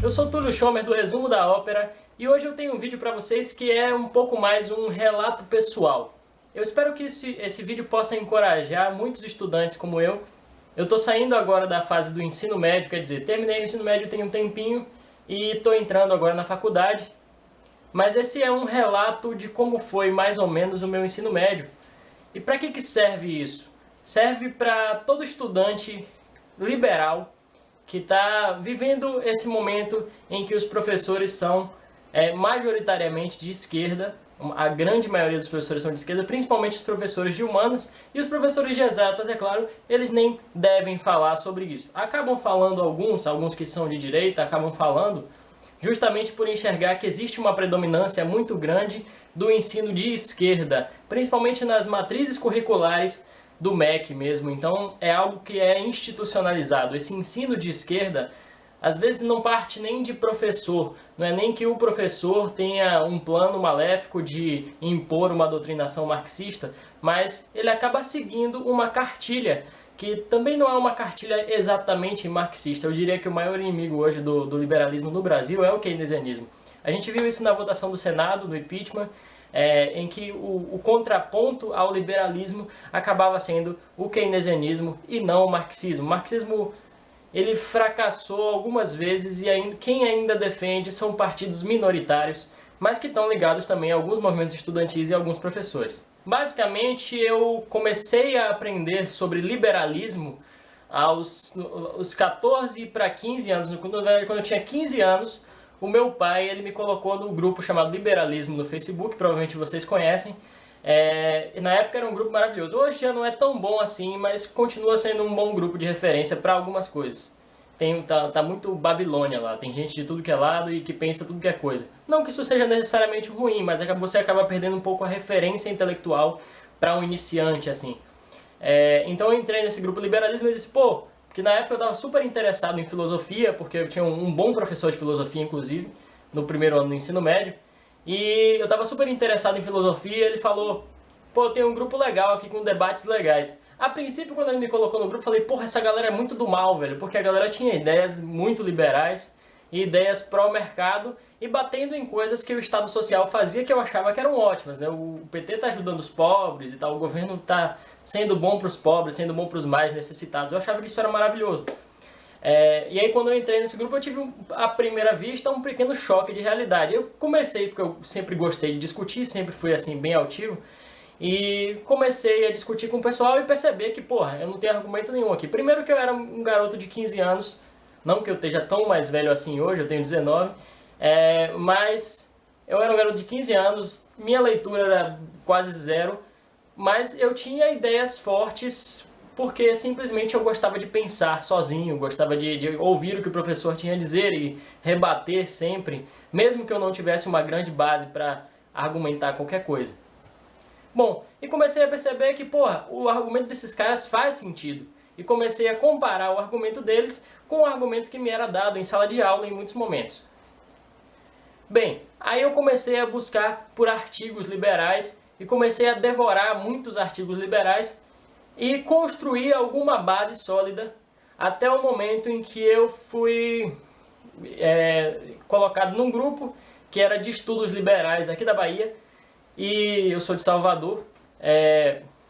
Eu sou Túlio Schomer do Resumo da Ópera e hoje eu tenho um vídeo para vocês que é um pouco mais um relato pessoal. Eu espero que esse vídeo possa encorajar muitos estudantes como eu. Eu estou saindo agora da fase do ensino médio, quer dizer, terminei o ensino médio tem um tempinho e estou entrando agora na faculdade. Mas esse é um relato de como foi mais ou menos o meu ensino médio. E para que serve isso? Serve para todo estudante liberal que está vivendo esse momento em que os professores são majoritariamente de esquerda. A grande maioria dos professores são de esquerda, principalmente os professores de humanas, e os professores de exatas, é claro, eles nem devem falar sobre isso. Acabam falando alguns que são de direita, acabam falando justamente por enxergar que existe uma predominância muito grande do ensino de esquerda, principalmente nas matrizes curriculares do MEC mesmo. Então é algo que é institucionalizado. Esse ensino de esquerda às vezes não parte nem de professor, não é nem que o professor tenha um plano maléfico de impor uma doutrinação marxista, mas ele acaba seguindo uma cartilha que também não é uma cartilha exatamente marxista. Eu diria que o maior inimigo hoje do liberalismo no Brasil é o keynesianismo. A gente viu isso na votação do Senado, no impeachment, em que o contraponto ao liberalismo acabava sendo o keynesianismo e não o marxismo. O marxismo ele fracassou algumas vezes e quem ainda defende são partidos minoritários, mas que estão ligados também a alguns movimentos estudantis e a alguns professores. Basicamente, eu comecei a aprender sobre liberalismo aos 14 para 15 anos. Quando eu tinha 15 anos, o meu pai ele me colocou no grupo chamado Liberalismo no Facebook, provavelmente vocês conhecem. E na época era um grupo maravilhoso. Hoje já não é tão bom assim, mas continua sendo um bom grupo de referência para algumas coisas. Tá muito Babilônia lá, tem gente de tudo que é lado e que pensa tudo que é coisa. Não que isso seja necessariamente ruim, mas você acaba perdendo um pouco a referência intelectual para um iniciante, assim. Então eu entrei nesse grupo Liberalismo e disse, porque na época eu estava super interessado em filosofia, porque eu tinha um bom professor de filosofia, inclusive, no primeiro ano do ensino médio, e eu estava super interessado em filosofia, e ele falou, tem um grupo legal aqui com debates legais. A princípio, quando ele me colocou no grupo, eu falei, essa galera é muito do mal, velho, porque a galera tinha ideias muito liberais, e ideias pró-mercado, e batendo em coisas que o Estado Social fazia que eu achava que eram ótimas, né? O PT tá ajudando os pobres e tal, o governo tá sendo bom para os pobres, sendo bom para os mais necessitados. Eu achava que isso era maravilhoso. E aí quando eu entrei nesse grupo eu tive à primeira vista um pequeno choque de realidade. Eu comecei, porque eu sempre gostei de discutir, sempre fui assim bem altivo, e comecei a discutir com o pessoal e perceber que, eu não tenho argumento nenhum aqui. Primeiro que eu era um garoto de 15 anos, não que eu esteja tão mais velho assim hoje, eu tenho 19, mas eu era um garoto de 15 anos, minha leitura era quase zero, mas eu tinha ideias fortes porque simplesmente eu gostava de pensar sozinho, gostava de ouvir o que o professor tinha a dizer e rebater sempre, mesmo que eu não tivesse uma grande base para argumentar qualquer coisa. Bom, e comecei a perceber que, o argumento desses caras faz sentido. E comecei a comparar o argumento deles com o argumento que me era dado em sala de aula em muitos momentos. Bem, aí eu comecei a buscar por artigos liberais e comecei a devorar muitos artigos liberais e construir alguma base sólida até o momento em que eu fui colocado num grupo que era de estudos liberais aqui da Bahia, e eu sou de Salvador,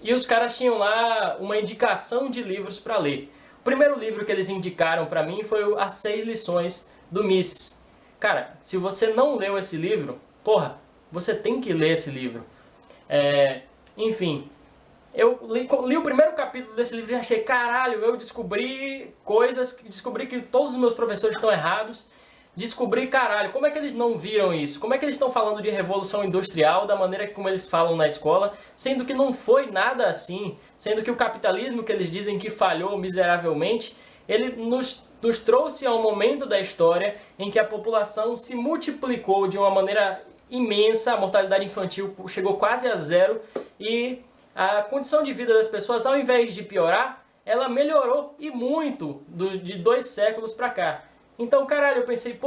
e os caras tinham lá uma indicação de livros para ler. O primeiro livro que eles indicaram para mim foi As 6 Lições do Mises. Cara, se você não leu esse livro, você tem que ler esse livro. Enfim, eu li o primeiro capítulo desse livro e achei, caralho, eu descobri coisas, descobri que todos os meus professores estão errados, descobri, caralho, como é que eles não viram isso? Como é que eles estão falando de revolução industrial da maneira como eles falam na escola, sendo que não foi nada assim, sendo que o capitalismo que eles dizem que falhou miseravelmente, ele nos trouxe a um momento da história em que a população se multiplicou de uma maneira imensa, a mortalidade infantil chegou quase a zero e a condição de vida das pessoas, ao invés de piorar, ela melhorou e muito de 2 séculos pra cá. Então, caralho, eu pensei,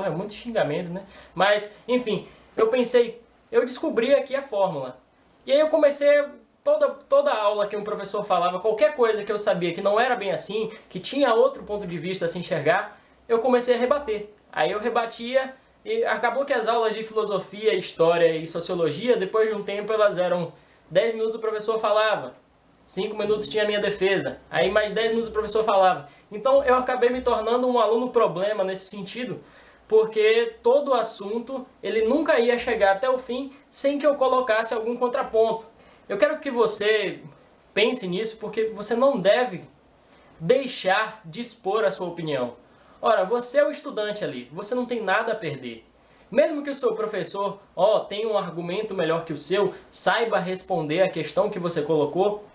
é muito xingamento, né? Mas, enfim, eu descobri aqui a fórmula. E aí eu comecei, toda aula que um professor falava, qualquer coisa que eu sabia que não era bem assim, que tinha outro ponto de vista a se enxergar, eu comecei a rebater. Aí eu rebatia e acabou que as aulas de filosofia, história e sociologia, depois de um tempo, elas eram 10 minutos o professor falava, 5 minutos tinha a minha defesa, aí mais 10 minutos o professor falava. Então eu acabei me tornando um aluno problema nesse sentido, porque todo o assunto ele nunca ia chegar até o fim sem que eu colocasse algum contraponto. Eu quero que você pense nisso, porque você não deve deixar de expor a sua opinião. Ora, você é o estudante ali, você não tem nada a perder. Mesmo que o seu professor tenha um argumento melhor que o seu, saiba responder a questão que você colocou,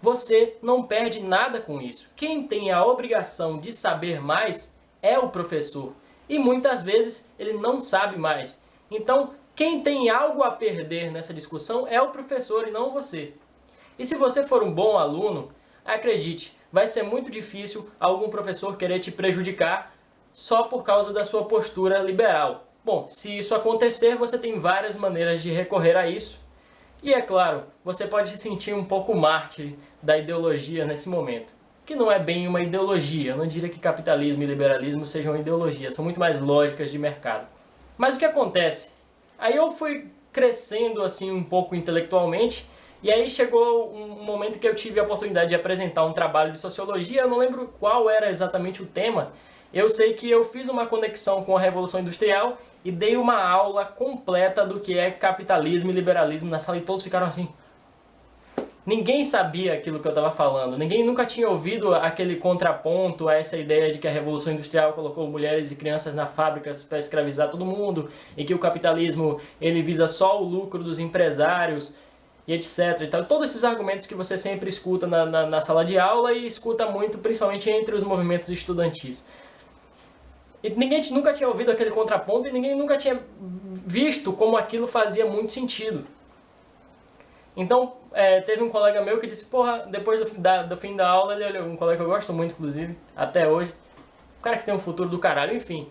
você não perde nada com isso. Quem tem a obrigação de saber mais é o professor. E muitas vezes ele não sabe mais. Então, quem tem algo a perder nessa discussão é o professor e não você. E se você for um bom aluno, acredite, vai ser muito difícil algum professor querer te prejudicar só por causa da sua postura liberal. Bom, se isso acontecer, você tem várias maneiras de recorrer a isso. E é claro, você pode se sentir um pouco mártir da ideologia nesse momento. Que não é bem uma ideologia, eu não diria que capitalismo e liberalismo sejam ideologias, são muito mais lógicas de mercado. Mas o que acontece? Aí eu fui crescendo assim um pouco intelectualmente, e aí chegou um momento que eu tive a oportunidade de apresentar um trabalho de sociologia, eu não lembro qual era exatamente o tema. Eu sei que eu fiz uma conexão com a Revolução Industrial e dei uma aula completa do que é capitalismo e liberalismo na sala e todos ficaram assim. Ninguém sabia aquilo que eu estava falando, ninguém nunca tinha ouvido aquele contraponto a essa ideia de que a Revolução Industrial colocou mulheres e crianças na fábrica para escravizar todo mundo e que o capitalismo ele visa só o lucro dos empresários e etc. E tal. Todos esses argumentos que você sempre escuta na sala de aula e escuta muito, principalmente entre os movimentos estudantis. E ninguém nunca tinha ouvido aquele contraponto e ninguém nunca tinha visto como aquilo fazia muito sentido. Então, teve um colega meu que disse, porra, depois do fim da aula, ele olhou, um colega que eu gosto muito, inclusive, até hoje, um cara que tem um futuro do caralho, enfim.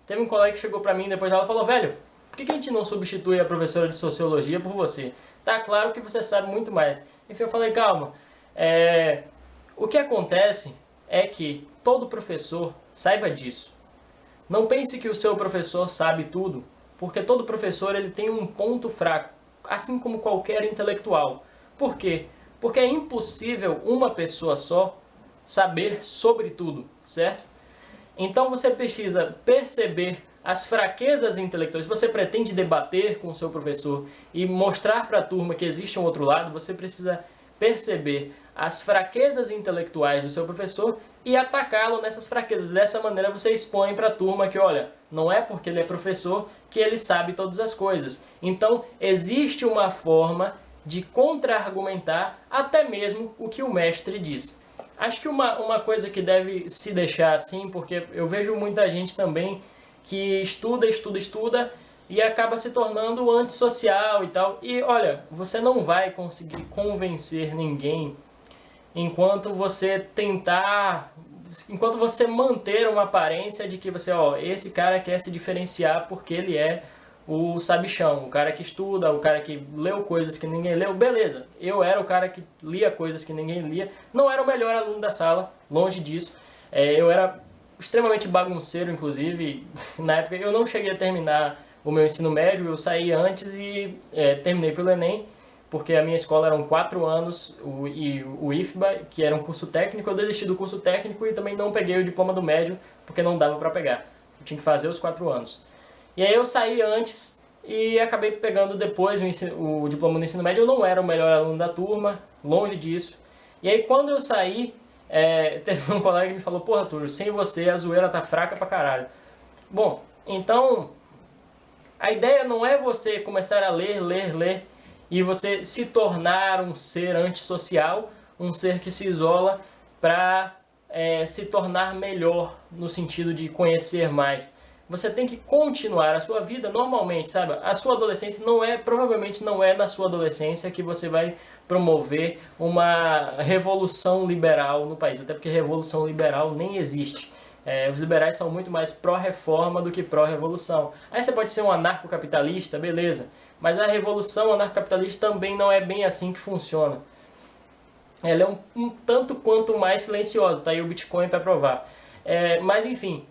Teve um colega que chegou pra mim depois da aula e falou, velho, por que a gente não substitui a professora de sociologia por você? Tá claro que você sabe muito mais. Enfim, eu falei, calma, o que acontece é que todo professor saiba disso. Não pense que o seu professor sabe tudo, porque todo professor ele tem um ponto fraco, assim como qualquer intelectual. Por quê? Porque é impossível uma pessoa só saber sobre tudo, certo? Então você precisa perceber as fraquezas intelectuais. Se você pretende debater com o seu professor e mostrar para a turma que existe um outro lado, você precisa perceber as fraquezas intelectuais do seu professor e atacá-lo nessas fraquezas. Dessa maneira você expõe para a turma que, olha, não é porque ele é professor que ele sabe todas as coisas. Então, existe uma forma de contra-argumentar até mesmo o que o mestre diz. Acho que uma coisa que deve se deixar assim, porque eu vejo muita gente também que estuda e acaba se tornando antissocial e tal. E olha, você não vai conseguir convencer ninguém enquanto você manter uma aparência de que você, esse cara quer se diferenciar porque ele é o sabichão, o cara que estuda, o cara que leu coisas que ninguém leu, beleza. Eu era o cara que lia coisas que ninguém lia, não era o melhor aluno da sala, longe disso. Eu era extremamente bagunceiro, inclusive, na época eu não cheguei a terminar o meu ensino médio, eu saí antes e terminei pelo Enem, porque a minha escola eram 4 anos, e o IFBA, que era um curso técnico, eu desisti do curso técnico e também não peguei o diploma do médio, porque não dava para pegar. Eu tinha que fazer os 4 anos. E aí eu saí antes e acabei pegando depois o diploma do ensino médio. Eu não era o melhor aluno da turma, longe disso. E aí quando eu saí, teve um colega que me falou, porra, Túlio, sem você a zoeira tá fraca pra caralho. Bom, então, a ideia não é você começar a ler, e você se tornar um ser antissocial, um ser que se isola para se tornar melhor no sentido de conhecer mais. Você tem que continuar a sua vida normalmente, sabe? A sua adolescência provavelmente não é na sua adolescência que você vai promover uma revolução liberal no país, até porque revolução liberal nem existe. Os liberais são muito mais pró-reforma do que pró-revolução. Aí você pode ser um anarcocapitalista, beleza, mas a revolução anarcocapitalista também não é bem assim que funciona. Ela é um tanto quanto mais silenciosa, tá aí o Bitcoin para provar. Mas enfim,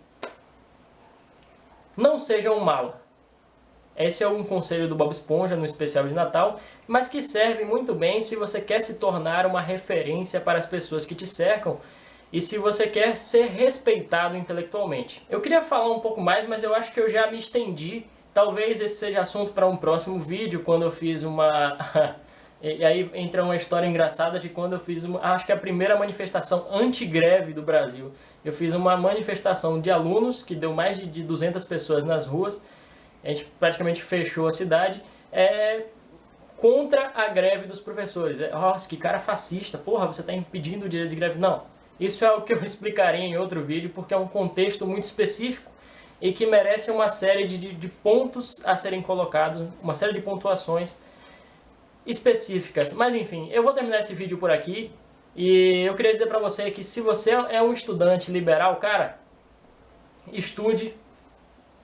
não seja um mala. Esse é um conselho do Bob Esponja no especial de Natal, mas que serve muito bem se você quer se tornar uma referência para as pessoas que te cercam e se você quer ser respeitado intelectualmente. Eu queria falar um pouco mais, mas eu acho que eu já me estendi. Talvez esse seja assunto para um próximo vídeo, quando eu fiz uma... E aí entra uma história engraçada de quando eu fiz acho que a primeira manifestação anti-greve do Brasil. Eu fiz uma manifestação de alunos, que deu mais de 200 pessoas nas ruas. A gente praticamente fechou a cidade, contra a greve dos professores. Nossa, que cara fascista, porra, você está impedindo o direito de greve. Não, isso é o que eu explicarei em outro vídeo, porque é um contexto muito específico e que merece uma série de pontos a serem colocados, uma série de pontuações específicas. Mas enfim, eu vou terminar esse vídeo por aqui, e eu queria dizer pra você que se você é um estudante liberal, cara, estude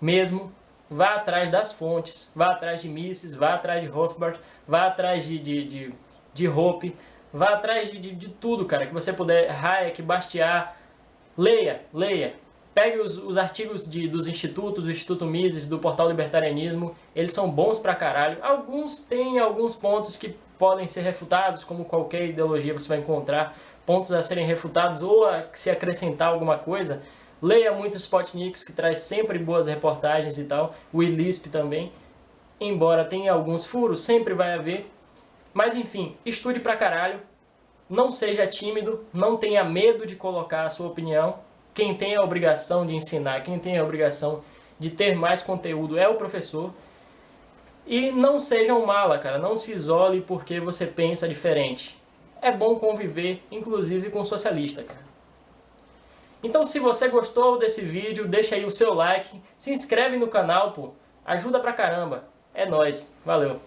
mesmo. Vá atrás das fontes, vá atrás de Mises, vá atrás de Rothbard, vá atrás de Hoppe, vá atrás de tudo, cara, que você puder, Hayek, Bastiat, leia. Pegue os artigos dos institutos, do Instituto Mises, do Portal Libertarianismo, eles são bons pra caralho. Alguns têm alguns pontos que podem ser refutados, como qualquer ideologia você vai encontrar, pontos a serem refutados ou a se acrescentar alguma coisa. Leia muito Spotniks, que traz sempre boas reportagens e tal. O ILISP também. Embora tenha alguns furos, sempre vai haver. Mas enfim, estude pra caralho. Não seja tímido, não tenha medo de colocar a sua opinião. Quem tem a obrigação de ensinar, quem tem a obrigação de ter mais conteúdo é o professor. E não seja um mala, cara. Não se isole porque você pensa diferente. É bom conviver, inclusive com socialista, cara. Então, se você gostou desse vídeo, deixa aí o seu like, se inscreve no canal, pô, ajuda pra caramba. É nóis, valeu!